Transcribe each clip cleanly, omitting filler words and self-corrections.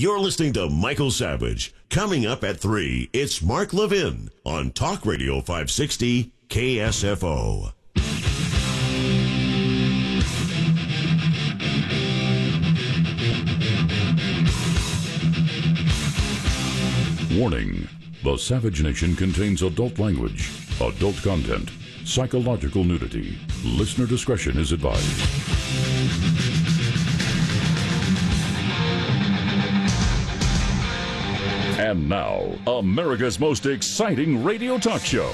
You're listening to Michael Savage. Coming up at 3, it's Mark Levin on Talk Radio 560 KSFO. Warning. The Savage Nation contains adult language, adult content, psychological nudity. Listener discretion is advised. And now, America's most exciting radio talk show,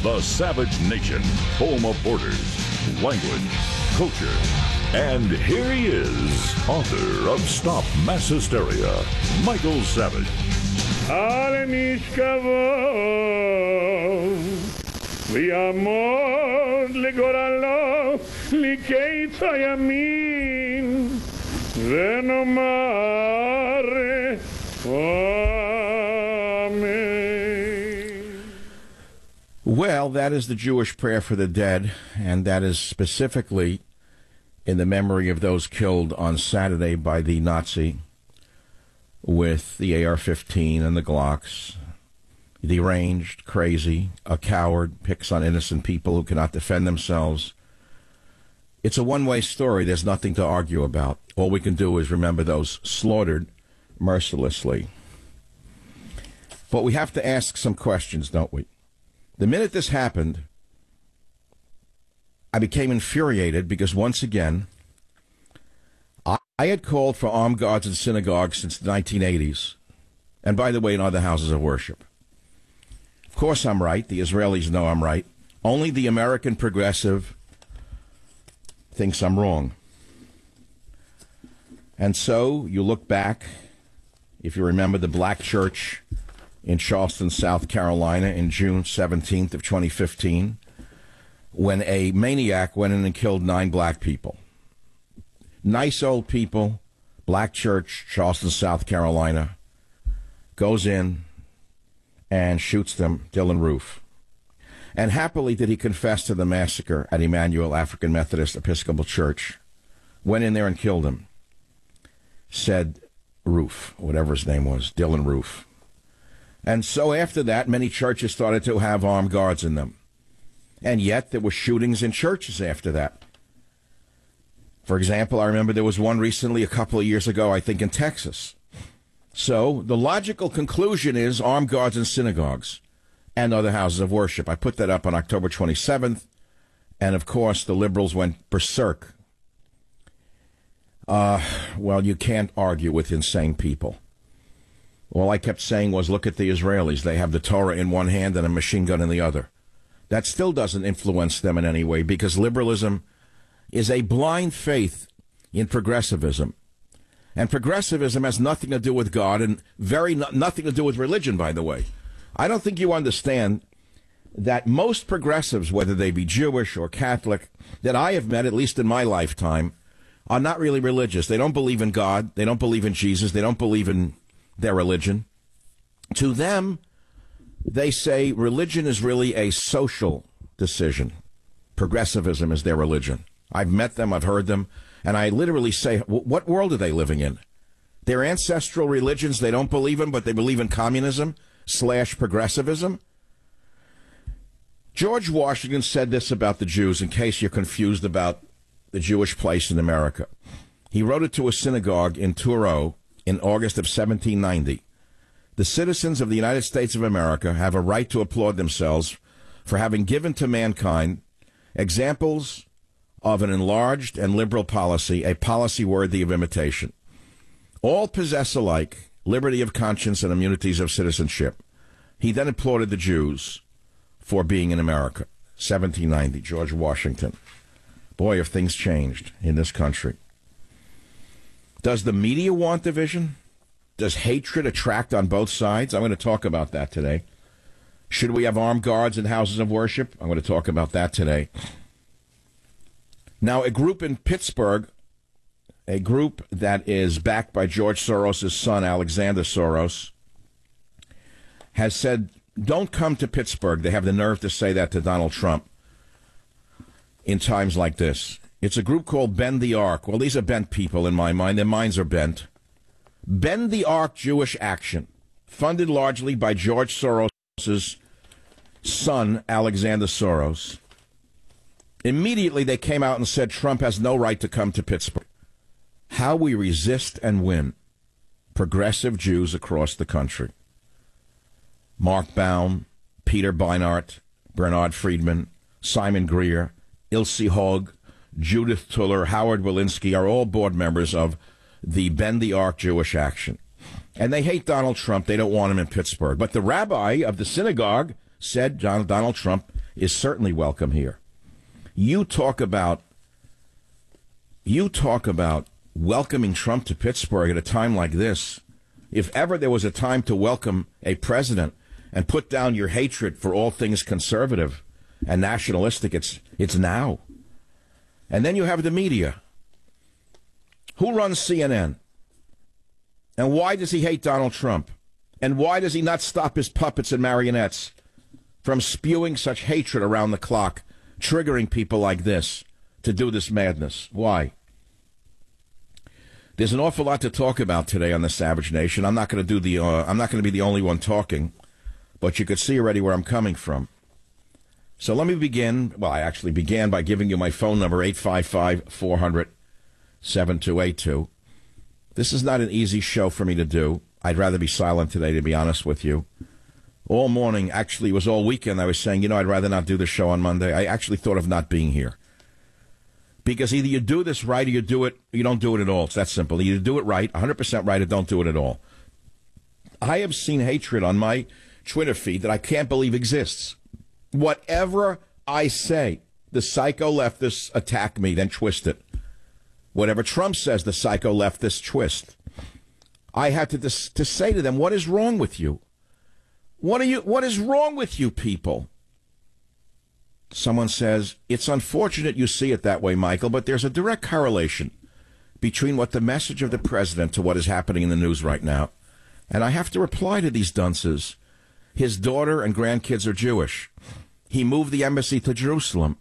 The Savage Nation, home of borders, language, culture. And here he is, author of Stop Mass Hysteria, Michael Savage. Ale miszkawo, amor legoralo, likeita yamin, venomare, amen. Well, that is the Jewish prayer for the dead, and that is specifically in the memory of those killed on Saturday by the Nazi with the AR-15 and the Glocks. Deranged, crazy, a coward, picks on innocent people who cannot defend themselves. It's a one-way story. There's nothing to argue about. All we can do is remember those slaughtered mercilessly. But we have to ask some questions, don't we? The minute this happened, I became infuriated because once again, I had called for armed guards in synagogues since the 1980s, and by the way, in other houses of worship. Of course I'm right. The Israelis know I'm right. Only the American progressive thinks I'm wrong. And so you look back, if you remember the black church in Charleston, South Carolina, in June 17th of 2015, when a maniac went in and killed 9 black people. Nice old people, black church, Charleston, South Carolina, goes in and shoots them, Dylan Roof. And happily did he confess to the massacre at Emmanuel African Methodist Episcopal Church. Went in there and killed him. Said Roof, whatever his name was, Dylan Roof. And so after that, many churches started to have armed guards in them. And yet there were shootings in churches after that. For example, I remember there was one recently a couple of years ago, I think in Texas. So the logical conclusion is armed guards in synagogues and other houses of worship. I put that up on October 27th. And of course, the liberals went berserk. Well, you can't argue with insane people. All I kept saying was, look at the Israelis. They have the Torah in one hand and a machine gun in the other. That still doesn't influence them in any way because liberalism is a blind faith in progressivism. And progressivism has nothing to do with God and nothing to do with religion, by the way. I don't think you understand that most progressives, whether they be Jewish or Catholic, that I have met, at least in my lifetime, are not really religious. They don't believe in God. They don't believe in Jesus. They don't believe in their religion. To them, they say religion is really a social decision. Progressivism is their religion. I've met them, I've heard them, and I literally say, what world are they living in? Their ancestral religions they don't believe in, but they believe in communism / progressivism? George Washington said this about the Jews, in case you're confused about the Jewish place in America. He wrote it to a synagogue in Truro in August of 1790. The citizens of the United States of America have a right to applaud themselves for having given to mankind examples of an enlarged and liberal policy, a policy worthy of imitation. All possess alike liberty of conscience and immunities of citizenship. He then applauded the Jews for being in America. 1790, George Washington. Boy, have things changed in this country. Does the media want division? Does hatred attract on both sides? I'm going to talk about that today. Should we have armed guards in houses of worship? I'm going to talk about that today. Now, a group in Pittsburgh, a group that is backed by George Soros' son, Alexander Soros, has said, don't come to Pittsburgh. They have the nerve to say that to Donald Trump in times like this. It's a group called Bend the Arc. Well, these are bent people in my mind. Their minds are bent. Bend the Arc Jewish Action, funded largely by George Soros' son, Alexander Soros. Immediately, they came out and said Trump has no right to come to Pittsburgh. How we resist and win. Progressive Jews across the country. Mark Baum, Peter Beinart, Bernard Friedman, Simon Greer, Ilse Hogg, Judith Tuller, Howard Walensky are all board members of the Bend the Arc Jewish Action. And they hate Donald Trump. They don't want him in Pittsburgh. But the rabbi of the synagogue said Donald Trump is certainly welcome here. You talk about welcoming Trump to Pittsburgh at a time like this. If ever there was a time to welcome a president and put down your hatred for all things conservative and nationalistic, it's now. And then you have the media. Who runs CNN? And why does he hate Donald Trump? And why does he not stop his puppets and marionettes from spewing such hatred around the clock, triggering people like this to do this madness? Why? There's an awful lot to talk about today on the Savage Nation. I'm not going to be the only one talking, but you could see already where I'm coming from. So let me begin. Well, I actually began by giving you my phone number, 855-400-7282. This is not an easy show for me to do. I'd rather be silent today, to be honest with you. All morning, actually, it was all weekend, I was saying, I'd rather not do the show on Monday. I actually thought of not being here. Because either you do this right or you don't do it at all. It's that simple. Either do it right, 100% right, or don't do it at all. I have seen hatred on my Twitter feed that I can't believe exists. Whatever I say, the psycho leftists attack me, then twist it. Whatever Trump says, the psycho leftists twist. I had to say to them, what is wrong with you? What is wrong with you people? Someone says, it's unfortunate you see it that way, Michael, but there's a direct correlation between what the message of the president to what is happening in the news right now. And I have to reply to these dunces. His daughter and grandkids are Jewish. He moved the embassy to Jerusalem.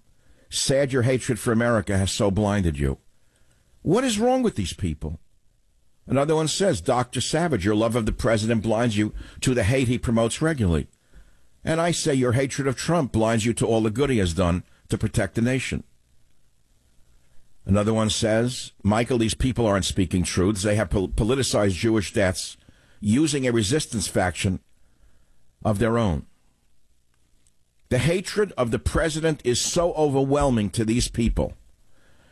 Sad your hatred for America has so blinded you. What is wrong with these people? Another one says, Dr. Savage, your love of the president blinds you to the hate he promotes regularly. And I say your hatred of Trump blinds you to all the good he has done to protect the nation. Another one says, Michael, these people aren't speaking truths. They have politicized Jewish deaths using a resistance faction of their own. The hatred of the president is so overwhelming to these people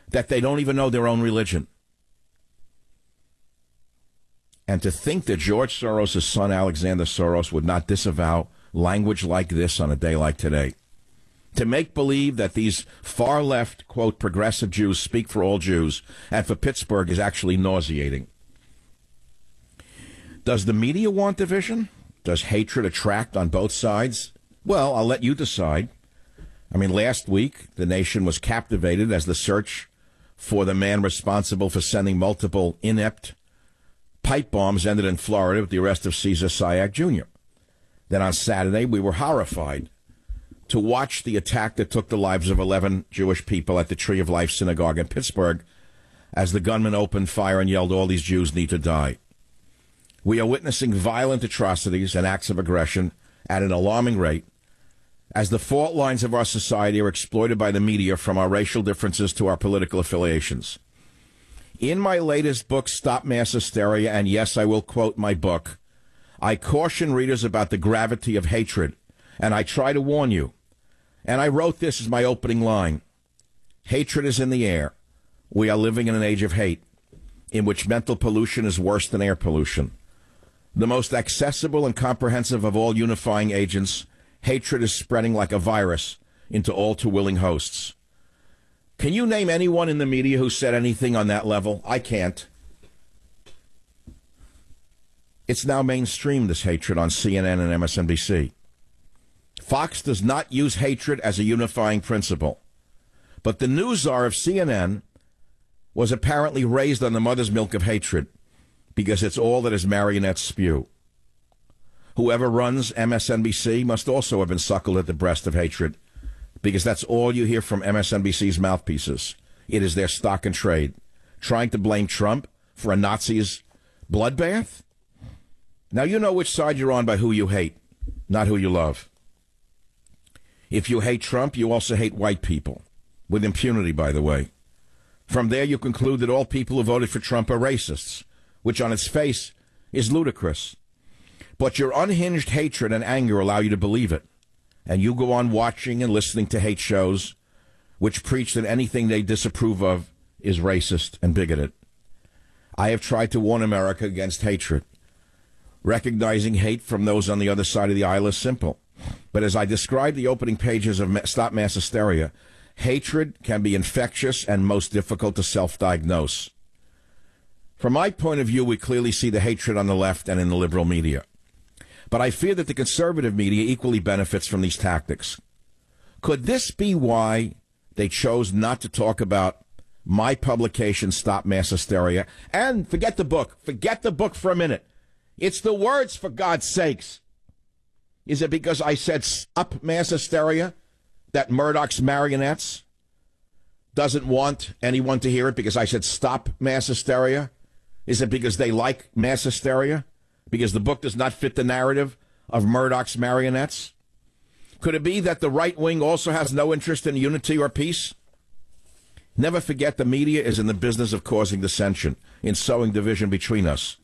that they don't even know their own religion. And to think that George Soros' son, Alexander Soros, would not disavow language like this on a day like today. To make believe that these far-left, quote, progressive Jews speak for all Jews and for Pittsburgh is actually nauseating. Does the media want division? Does hatred attract on both sides? Well, I'll let you decide. I mean, last week, the nation was captivated as the search for the man responsible for sending multiple inept pipe bombs ended in Florida with the arrest of Cesar Sayak Jr. Then on Saturday, we were horrified to watch the attack that took the lives of 11 Jewish people at the Tree of Life Synagogue in Pittsburgh as the gunman opened fire and yelled, all these Jews need to die. We are witnessing violent atrocities and acts of aggression at an alarming rate as the fault lines of our society are exploited by the media, from our racial differences to our political affiliations. In my latest book, Stop Mass Hysteria, and yes, I will quote my book, I caution readers about the gravity of hatred, and I try to warn you. And I wrote this as my opening line. Hatred is in the air. We are living in an age of hate, in which mental pollution is worse than air pollution. The most accessible and comprehensive of all unifying agents, hatred is spreading like a virus into all too willing hosts. Can you name anyone in the media who said anything on that level? I can't. It's now mainstream, this hatred on CNN and MSNBC. Fox does not use hatred as a unifying principle. But the news czar of CNN was apparently raised on the mother's milk of hatred, because it's all that his marionettes spew. Whoever runs MSNBC must also have been suckled at the breast of hatred, because that's all you hear from MSNBC's mouthpieces. It is their stock and trade, trying to blame Trump for a Nazi's bloodbath? Now you know which side you're on by who you hate, not who you love. If you hate Trump, you also hate white people, with impunity, by the way. From there, you conclude that all people who voted for Trump are racists, which on its face is ludicrous. But your unhinged hatred and anger allow you to believe it, and you go on watching and listening to hate shows which preach that anything they disapprove of is racist and bigoted. I have tried to warn America against hatred. Recognizing hate from those on the other side of the aisle is simple. But as I described the opening pages of Stop Mass Hysteria, hatred can be infectious and most difficult to self-diagnose. From my point of view, we clearly see the hatred on the left and in the liberal media. But I fear that the conservative media equally benefits from these tactics. Could this be why they chose not to talk about my publication, Stop Mass Hysteria? And forget the book. Forget the book for a minute. It's the words, for God's sakes. Is it because I said stop mass hysteria that Murdoch's marionettes doesn't want anyone to hear it because I said stop mass hysteria? Is it because they like mass hysteria? Because the book does not fit the narrative of Murdoch's marionettes? Could it be that the right wing also has no interest in unity or peace? Never forget the media is in the business of causing dissension, in sowing division between us.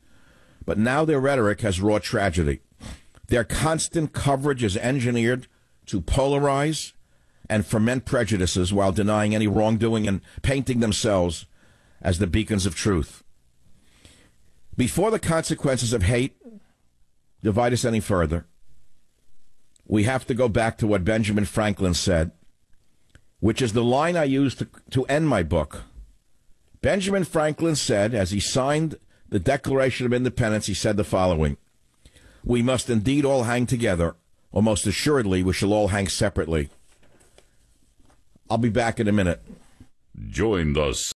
But now their rhetoric has wrought tragedy. Their constant coverage is engineered to polarize and ferment prejudices while denying any wrongdoing and painting themselves as the beacons of truth. Before the consequences of hate divide us any further, we have to go back to what Benjamin Franklin said, which is the line I used to end my book. Benjamin Franklin said, as he signed the Declaration of Independence, he said the following: "We must indeed all hang together, or most assuredly we shall all hang separately." I'll be back in a minute. Join the